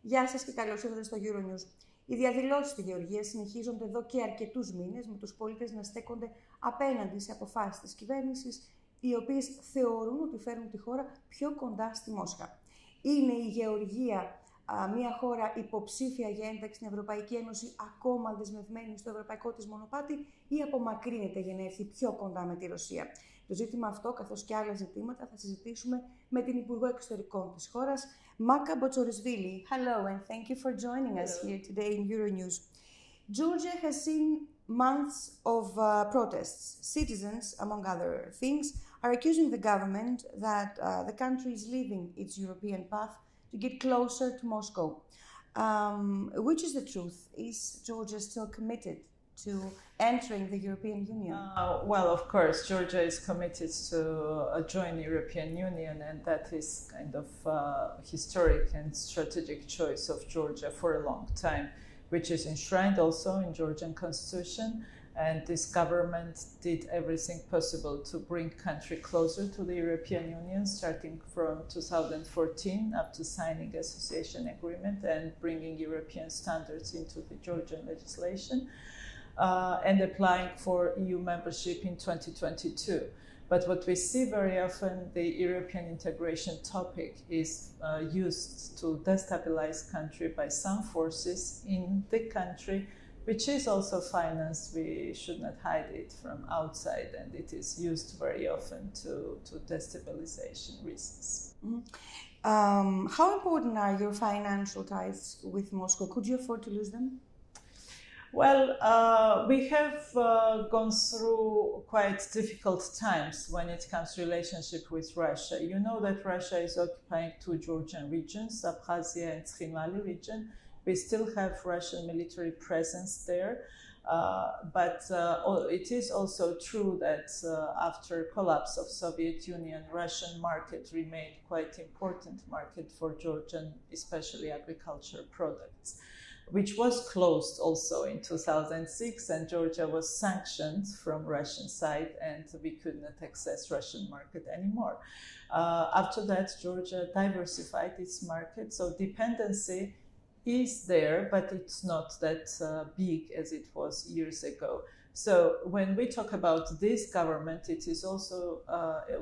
Γεια σας και καλώς ήρθατε στο Euronews. Οι διαδηλώσεις στη Γεωργία συνεχίζονται εδώ και αρκετούς μήνες, με τους πολίτες να στέκονται απέναντι σε αποφάσεις της κυβέρνησης, οι οποίες θεωρούν ότι φέρνουν τη χώρα πιο κοντά στη Μόσχα. Είναι η Γεωργία μια χώρα υποψήφια για ένταξη στην Ευρωπαϊκή Ένωση, ακόμα δεσμευμένη στο ευρωπαϊκό της μονοπάτι, ή απομακρύνεται για να έρθει πιο κοντά με τη Ρωσία? Το ζήτημα αυτό, καθώς και άλλα ζητήματα, θα συζητήσουμε με την Υπουργό Εξωτερικών της χώρας, Μάκα Μποτσορισβίλι. Hello and thank you for joining us here today in Euronews. Georgia has seen months of protests. Citizens, among other things, are accusing the government that the country is leaving its European path to get closer to Moscow. Which is the truth? Is Georgia still committed to entering the European Union? Well, of course, Georgia is committed to join the European Union, and that is kind of historic and strategic choice of Georgia for a long time, which is enshrined also in Georgian constitution. And this government did everything possible to bring country closer to the European Union, starting from 2014 up to signing association agreement and bringing European standards into the Georgian legislation. And applying for EU membership in 2022. But what we see very often, the European integration topic is used to destabilize country by some forces in the country, which is also financed, we should not hide it, from outside, and it is used very often to destabilization reasons. Mm-hmm. How important are your financial ties with Moscow? Could you afford to lose them? Well, we have gone through quite difficult times when it comes to relationship with Russia. You know that Russia is occupying two Georgian regions, Abkhazia and Tskhinvali region. We still have Russian military presence there. But it is also true that after collapse of Soviet Union, Russian market remained quite important market for Georgian, especially agriculture products, which was closed also in 2006, and Georgia was sanctioned from Russian side, and we could not access Russian market anymore. After that, Georgia diversified its market, so dependency is there, but it's not that big as it was years ago. So when we talk about this government, it is also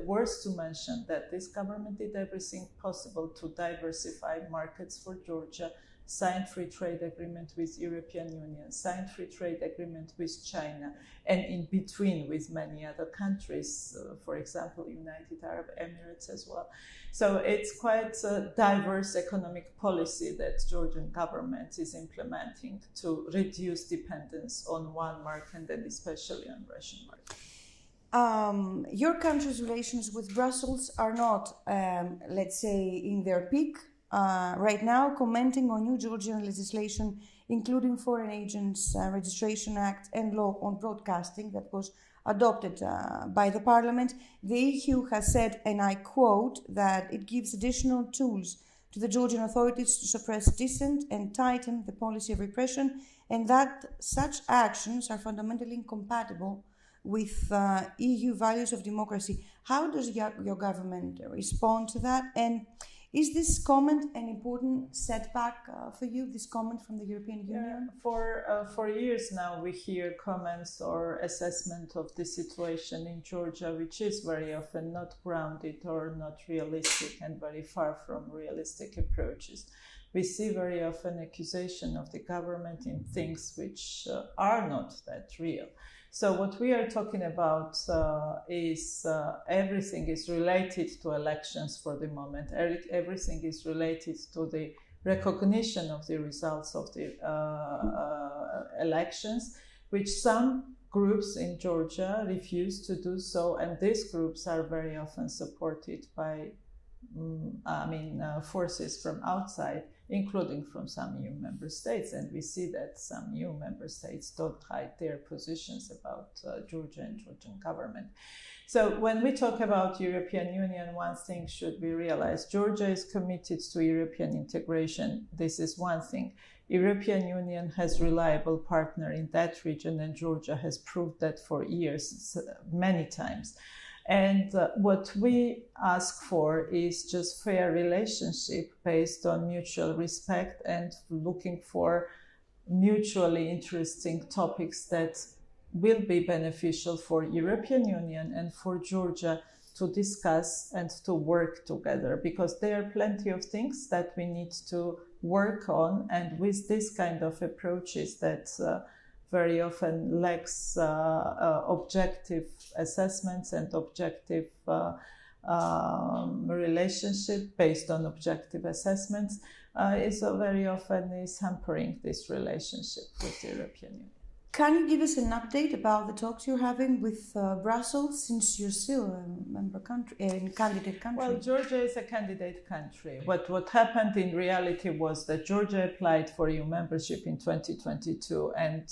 worth to mention that this government did everything possible to diversify markets for Georgia, signed free trade agreement with European Union, signed free trade agreement with China, and in between with many other countries, for example, United Arab Emirates as well. So it's quite a diverse economic policy that Georgian government is implementing to reduce dependence on one market and especially on Russian market. Your country's relations with Brussels are not, let's say, in their peak. Right now, commenting on new Georgian legislation, including Foreign Agents Registration Act and law on broadcasting that was adopted by the Parliament, the EU has said, and I quote, that it gives additional tools to the Georgian authorities to suppress dissent and tighten the policy of repression, and that such actions are fundamentally incompatible with EU values of democracy. How does your government respond to that? And is this comment an important setback for you, this comment from the European Union? For years now, we hear comments or assessment of the situation in Georgia, which is very often not grounded or not realistic and very far from realistic approaches. We see very often accusation of the government in things which are not that real. So what we are talking about is everything is related to elections for the moment. Everything is related to the recognition of the results of the elections, which some groups in Georgia refuse to do so, and these groups are very often supported by forces from outside, including from some EU member states, and we see that some EU member states don't hide their positions about Georgia and Georgian government. So when we talk about European Union, one thing should be realized. Georgia is committed to European integration. This is one thing. European Union has reliable partner in that region, and Georgia has proved that for years, many times. And what we ask for is just fair relationship based on mutual respect and looking for mutually interesting topics that will be beneficial for European Union and for Georgia to discuss and to work together, because there are plenty of things that we need to work on, and with this kind of approaches that very often lacks objective assessments and objective relationship based on objective assessments is very often is hampering this relationship with the European Union. Can you give us an update about the talks you're having with Brussels, since you're still a member country, candidate country? Well, Georgia is a candidate country. What happened in reality was that Georgia applied for EU membership in 2022 and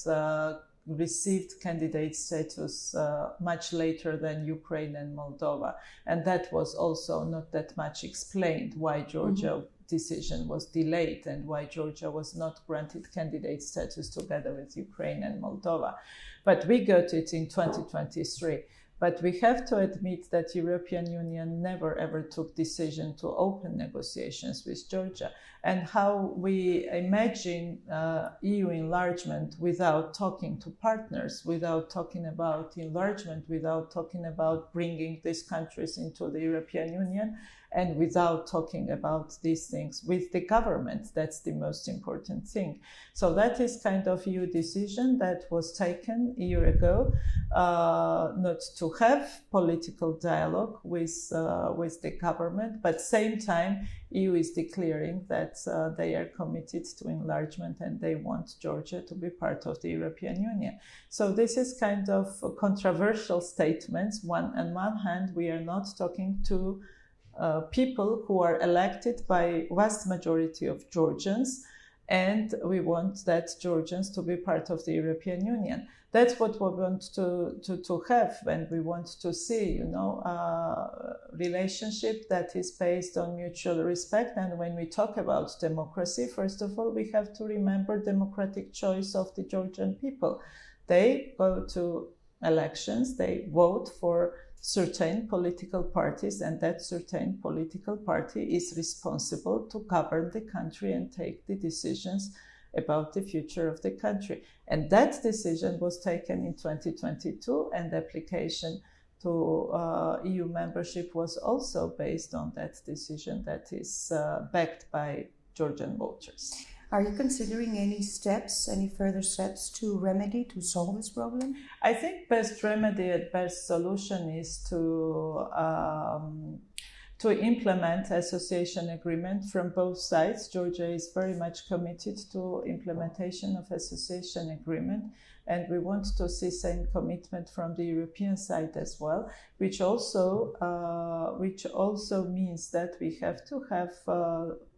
received candidate status much later than Ukraine and Moldova. And that was also not that much explained why Georgia decision was delayed and why Georgia was not granted candidate status together with Ukraine and Moldova. But we got it in 2023. But we have to admit that European Union never ever took decision to open negotiations with Georgia. And how we imagine EU enlargement without talking to partners, without talking about enlargement, without talking about bringing these countries into the European Union, and without talking about these things with the government. That's the most important thing. So that is kind of EU decision that was taken a year ago, not to have political dialogue with the government, but same time EU is declaring that they are committed to enlargement and they want Georgia to be part of the European Union. So this is kind of controversial statements. On one hand, we are not talking to people who are elected by vast majority of Georgians, and we want that Georgians to be part of the European Union. That's what we want to have, and we want to see, relationship that is based on mutual respect. And when we talk about democracy, first of all, we have to remember democratic choice of the Georgian people. They go to elections, they vote for certain political parties, and that certain political party is responsible to govern the country and take the decisions about the future of the country. And that decision was taken in 2022, and the application to EU membership was also based on that decision that is backed by Georgian voters. Are you considering any further steps to solve this problem? I think best remedy and best solution is to implement association agreement from both sides. Georgia is very much committed to implementation of association agreement, and we want to see same commitment from the European side as well, which also means that we have to have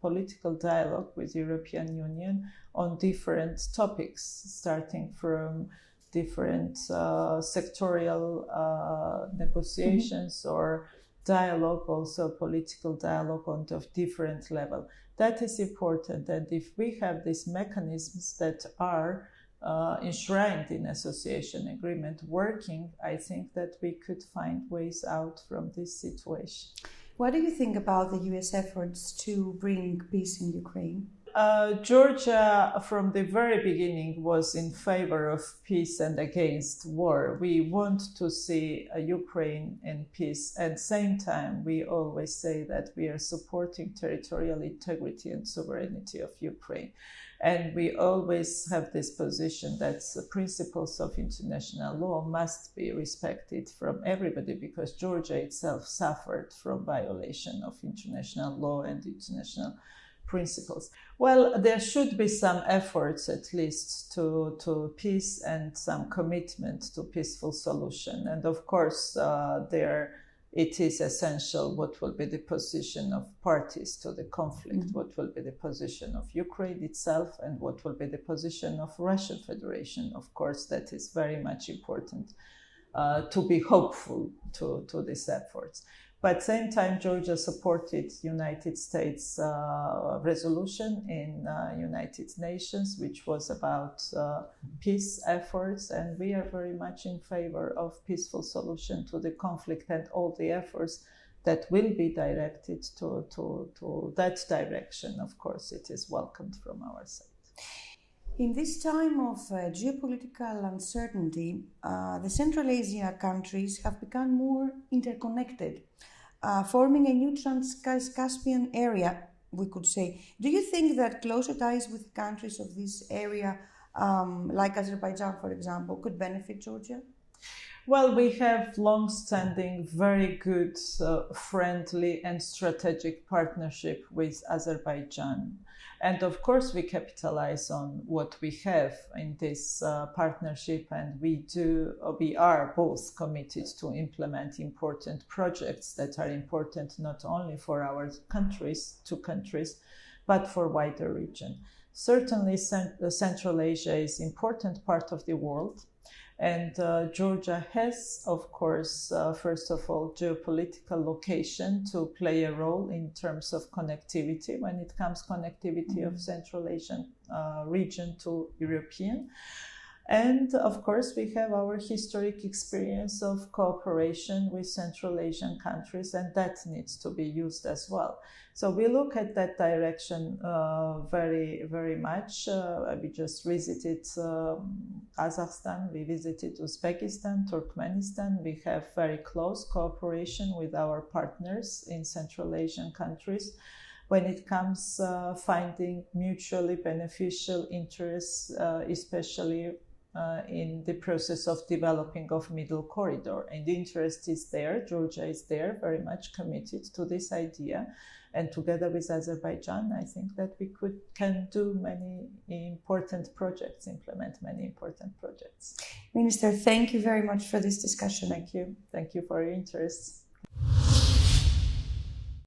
political dialogue with the European Union on different topics, starting from different sectorial negotiations or dialogue, also political dialogue on a different level. That is important, and if we have these mechanisms that are enshrined in association agreement working, I think that we could find ways out from this situation. What do you think about the US efforts to bring peace in Ukraine? Georgia, from the very beginning, was in favor of peace and against war. We want to see Ukraine in peace. At the same time, we always say that we are supporting territorial integrity and sovereignty of Ukraine. And we always have this position that the principles of international law must be respected from everybody, because Georgia itself suffered from violation of international law and international principles. Well, there should be some efforts, at least, to peace and some commitment to peaceful solution. And of course, it is essential what will be the position of parties to the conflict, what will be the position of Ukraine itself, and what will be the position of Russian Federation. Of course, that is very much important to be hopeful to these efforts. But at the same time, Georgia supported United States resolution in United Nations, which was about peace efforts, and we are very much in favor of peaceful solution to the conflict and all the efforts that will be directed to that direction. Of course, it is welcomed from our side. In this time of geopolitical uncertainty, the Central Asia countries have become more interconnected, forming a new Trans-Caspian area, we could say. Do you think that closer ties with countries of this area, like Azerbaijan, for example, could benefit Georgia? Well, we have long-standing, very good, friendly and strategic partnership with Azerbaijan. And of course, we capitalize on what we have in this partnership, and we are both committed to implement important projects that are important not only for our two countries, but for wider region. Certainly, Central Asia is an important part of the world. And Georgia has, of course, first of all, geopolitical location to play a role in terms of connectivity when it comes connectivity of Central Asian region to European. And of course, we have our historic experience of cooperation with Central Asian countries, and that needs to be used as well. So we look at that direction very, very much. We just visited Kazakhstan, we visited Uzbekistan, Turkmenistan. We have very close cooperation with our partners in Central Asian countries when it comes finding mutually beneficial interests, especially in the process of developing of middle corridor. And the interest is there. Georgia is there, very much committed to this idea. And together with Azerbaijan, I think that we can do many important projects, implement many important projects. Minister, thank you very much for this discussion. Thank you. Thank you for your interest.